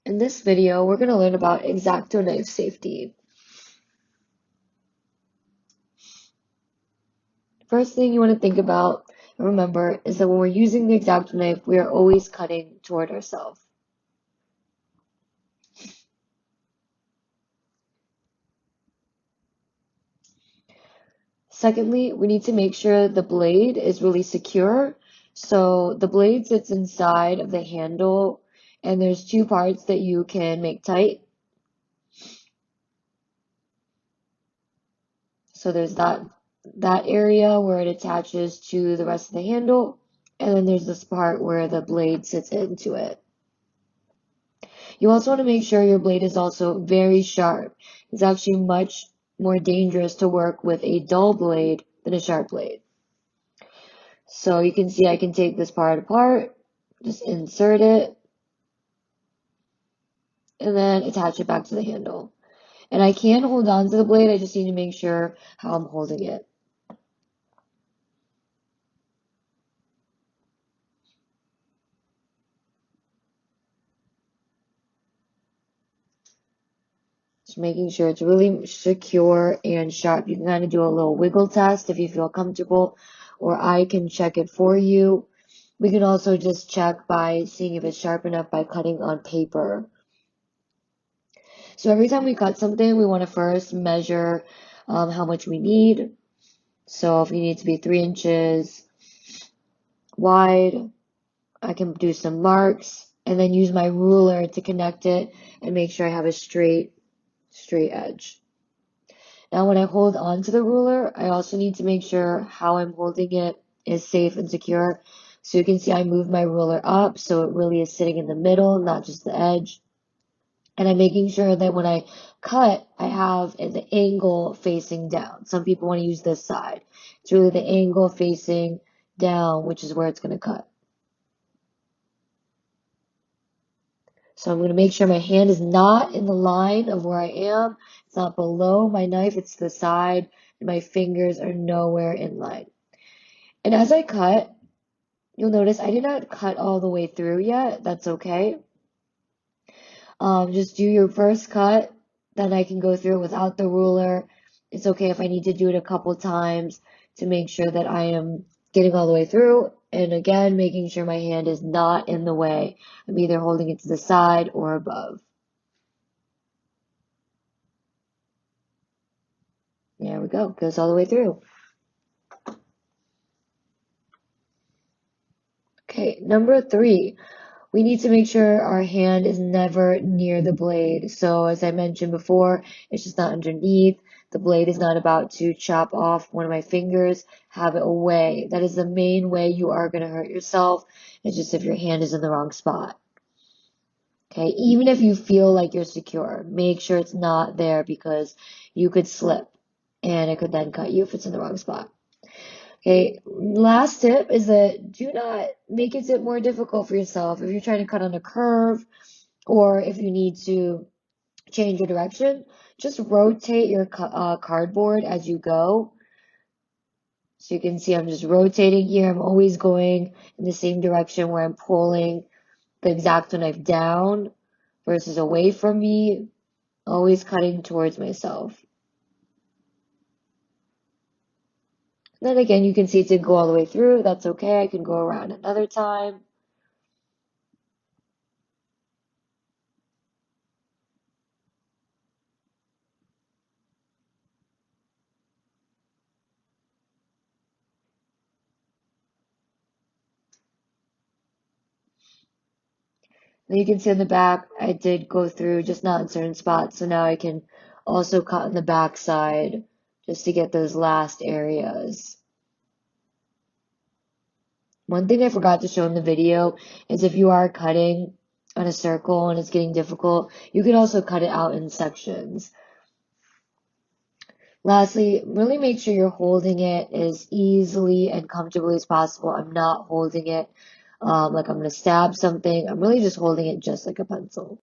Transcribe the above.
In this video, we're going to learn about X-Acto knife safety. First thing you want to think about and remember is that when we're using the X-Acto knife, we are always cutting toward ourselves. Secondly, we need to make sure the blade is really secure. So the blade sits inside of the handle, and there's two parts that you can make tight. So there's that area where it attaches to the rest of the handle, and then there's this part where the blade sits into it. You also want to make sure your blade is also very sharp. It's actually much more dangerous to work with a dull blade than a sharp blade. So you can see I can take this part apart, just insert it, and then attach it back to the handle. And I can hold on to the blade, I just need to make sure how I'm holding it. Just making sure it's really secure and sharp. You can kind of do a little wiggle test if you feel comfortable, or I can check it for you. We can also just check by seeing if it's sharp enough by cutting on paper. So every time we cut something, we want to first measure how much we need. So if you need to be 3 inches wide, I can do some marks and then use my ruler to connect it and make sure I have a straight edge. Now when I hold on to the ruler, I also need to make sure how I'm holding it is safe and secure. So you can see I move my ruler up so it really is sitting in the middle, not just the edge. And I'm making sure that when I cut, I have the angle facing down. Some people want to use this side. It's really the angle facing down, which is where it's going to cut. So I'm going to make sure my hand is not in the line of where I am. It's not below my knife, it's the side, and my fingers are nowhere in line. And as I cut, you'll notice I did not cut all the way through yet. That's okay. Just do your first cut, then I can go through it without the ruler. It's okay if I need to do it a couple times to make sure that I am getting all the way through. And again, making sure my hand is not in the way. I'm either holding it to the side or above. There we go, goes all the way through. Okay, number 3. We need to make sure our hand is never near the blade. So as I mentioned before, it's just not underneath. The blade is not about to chop off one of my fingers. Have it away. That is the main way you are going to hurt yourself. It's just if your hand is in the wrong spot. Okay, even if you feel like you're secure, make sure it's not there because you could slip and it could then cut you if it's in the wrong spot. Okay, last tip is that do not make it more difficult for yourself. If you're trying to cut on a curve or if you need to change your direction, just rotate your cardboard as you go. So you can see I'm just rotating here. I'm always going in the same direction where I'm pulling the X-Acto knife down versus away from me, always cutting towards myself. Then again, you can see it didn't go all the way through. That's okay. I can go around another time. Then you can see on the back, I did go through, just not in certain spots. So now I can also cut on the back side just to get those last areas. One thing I forgot to show in the video is if you are cutting on a circle and it's getting difficult, you can also cut it out in sections. Lastly, really make sure you're holding it as easily and comfortably as possible. I'm not holding it like I'm going to stab something. I'm really just holding it just like a pencil.